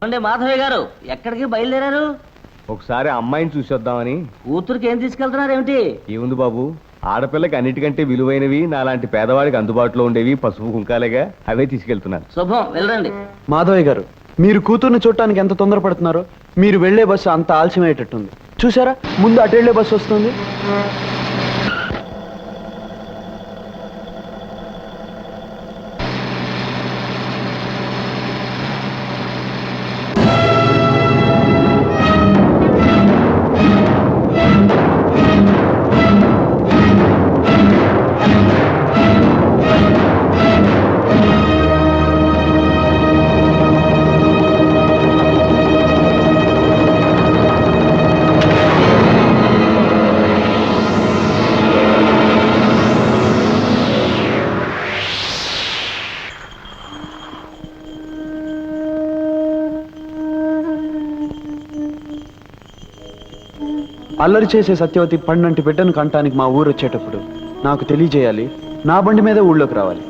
అంటే మాధవయ్య గారు ఎక్కడికి బయలుదేరారు? ఒకసారి అమ్మాయిని చూసొద్దామని. కూతురికి ఏం తీసుకెళ్తున్నారు ఏమిటి? ఏముంది బాబు, ఆడపిల్లకి అన్నిటికంటే విలువైనవి నాలాంటి పేదవాడికి అందుబాటులో ఉండేవి పసుపు కుంకాలేగా, అవే తీసుకెళ్తున్నాను. శుభం, వెళ్ళండి. మాధవయ్య గారు, మీరు కూతుర్ని చూడటానికి ఎంత తొందరపడుతున్నారో. మీరు వెళ్లే బస్సు అంత ఆలస్యమయ్యేటట్టుంది. చూసారా, ముందు అటు వెళ్లే బస్సు వస్తుంది. అల్లరి చేసే సత్యవతి పండంటి బిడ్డను కంటానికి మా ఊరు వచ్చేటప్పుడు నాకు తెలియజేయాలి. నా బండి మీద ఊళ్ళోకి రావాలి.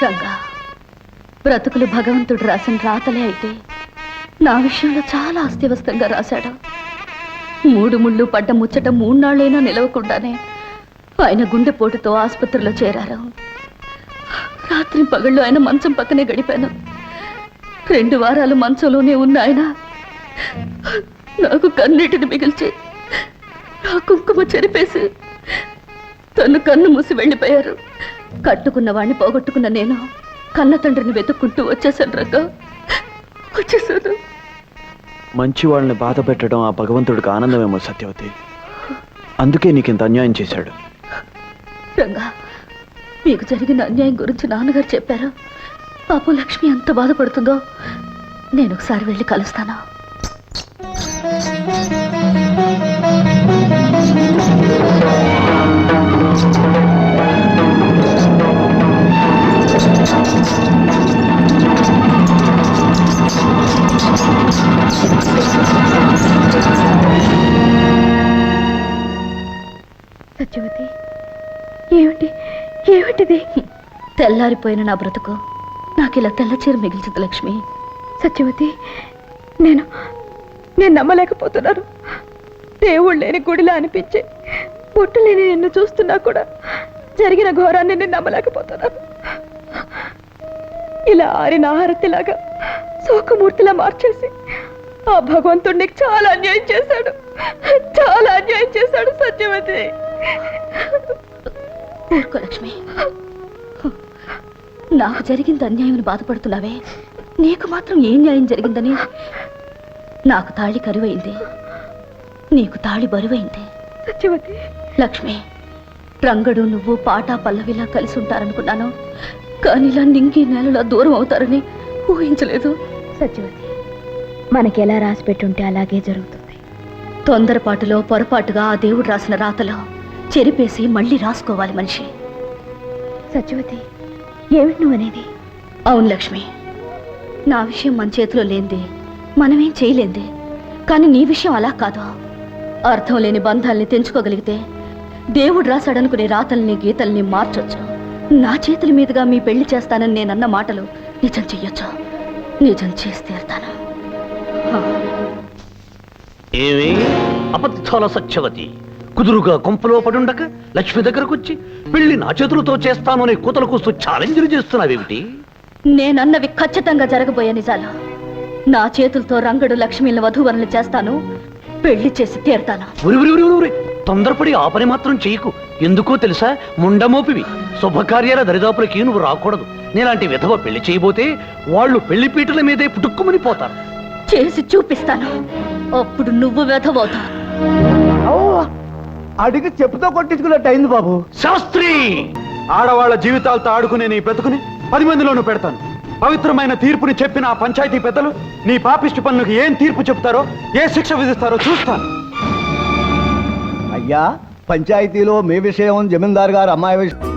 రంగా, బ్రతుకులు భగవంతుడు రాసిన రాతలే అయితే నా విషయంలో చాలా అస్తవ్యస్తంగా రాశాడు. 3 ముళ్ళు పడ్డ ముచ్చట 3 నాళ్ళైనా నిలవకుండానే ఆయన గుండెపోటుతో ఆసుపత్రిలో చేరారు. రాత్రి పగళ్ళు ఆయన మంచం పక్కనే గడిపాను. 2 వారాలు మంచంలోనే ఉన్న ఆయన నాకు కన్నీటిని మిగిల్చి నా కుంకుమ చెరిపేసి తను కన్ను మూసి వెళ్ళిపోయారు. కట్టుకున్న వాణ్ణి పోగొట్టుకున్న నేను కన్న తండ్రిని వెతుక్కుంటూ వచ్చేసాను రంగా, వచ్చేసాను. మంచి వాళ్ళని బాధ పెట్టడం ఆ భగవంతుడికి ఆనందమేమో సత్యవతి. అందుకే నీకింత అన్యాయం చేశాడు. రంగా, మీకు జరిగిన అన్యాయం గురించి నాన్నగారు చెప్పారు. పాపం లక్ష్మి ఎంత బాధపడుతుందో నేను ఒకసారి వెళ్ళి కలుస్తాను. సత్యవతి, ఏమిటిది? తెల్లారిపోయిన నా బ్రతుకు నాకు ఇలా తెల్ల చీర మిగిల్చింది లక్ష్మి. సత్యవతి, నేను నమ్మలేకపోతున్నాను. దేవుడు లేని గుడిలా అనిపించే పుట్టు లేని నిన్ను చూస్తున్నా కూడా జరిగిన ఘోరాన్ని నేను నమ్మలేకపోతున్నాను. ఇలా ఆరిన ఆహారతిలాగా శోకమూర్తిలా మార్చేసి ఆ భగవంతుడు నీకు చాలా అన్యాయం చేశాడు, చాలా అన్యాయం చేశాడు సత్యవతి. ఊరుకో లక్ష్మి, నాకు జరిగింది అన్యాయం బాధపడుతున్నావే, నీకు మాత్రం ఏం న్యాయం జరిగిందని? నాకు తాళి కరువైంది, నీకు తాళి బరువైంది. సత్యవతి, లక్ష్మి, రంగడు నువ్వు పాటా పల్లవిలా కలిసి ఉంటారనుకున్నాను, కానీ ఇలా నింగి నేలలా దూరం అవుతారని ఊహించలేదు. సత్యవతి, మనకి ఎలా రాసి పెట్టుంటే అలాగే జరుగుతుంది. తొందరపాటులో పొరపాటుగా ఆ దేవుడు రాసిన రాతలో చెరిపేసి మళ్ళీ రాసుకోవాలి మనిషి. సత్యవతి, ఏమిటి నువ్వనేది? అవును లక్ష్మి, నా విషయం మన చేతిలో లేనిది, మనమేం చేయలేంది. కానీ నీ విషయం అలా కాదు. అర్థం లేని బంధాల్ని తెంచుకోగలిగితే దేవుడు రాశాడనుకునే రాతల్ని గీతల్ని మార్చొచ్చు. నా చేతుల మీదుగా మీ పెళ్లి చేస్తానని నేనన్న మాటలు నిజం చెయ్యొచ్చు, నిజం చేసి తీరుతాను. ఏమి అబద్ధాల సత్యవతి, కుదురుగా కొంపలో పడుండక లక్ష్మి దగ్గరకు వచ్చి పెళ్లి నా చేతులతో చేస్తాను అనే కూతలు కూస్తూ ఛాలెంజ్లు చేస్తున్నావేమిటి? నేనన్నవి ఖచ్చితంగా జరగబోయే నిజాలు. నా చేతులతో రంగడు లక్ష్మిని వధూవరులు చేస్తాను, పెళ్లి చేసి తీరుతాను. తొందరపడి ఆ పని మాత్రం చెయ్యకు. ఎందుకో తెలుసా, ముండమోపివి. శుభకార్యాల దరిదాపులకి నువ్వు రాకూడదు. నేలాంటి విధవ పెళ్లి చేయబోతే వాళ్ళు పెళ్లి పీటల మీదే పుట్టుక్కుమని పోతారు. చేసి చూపిస్తాను, అప్పుడు నువ్వు వెధవవుతావు. అడిగి చెప్పుతో కొట్టించుకున్నట్టు అయింది బాబు. శాస్త్రి, ఆడవాళ్ల జీవితాలతో ఆడుకునే నీ బ్రతుకుని 10 మందిలోనూ పెడతాను. పవిత్రమైన తీర్పుని చెప్పిన ఆ పంచాయతీ పెద్దలు నీ పాపిష్టి పనులకు ఏం తీర్పు చెప్తారో, ఏ శిక్ష విధిస్తారో చూస్తాను. అయ్యా, పంచాయతీలో మీ విషయం, జమీందారు గారు అమ్మాయి విషయం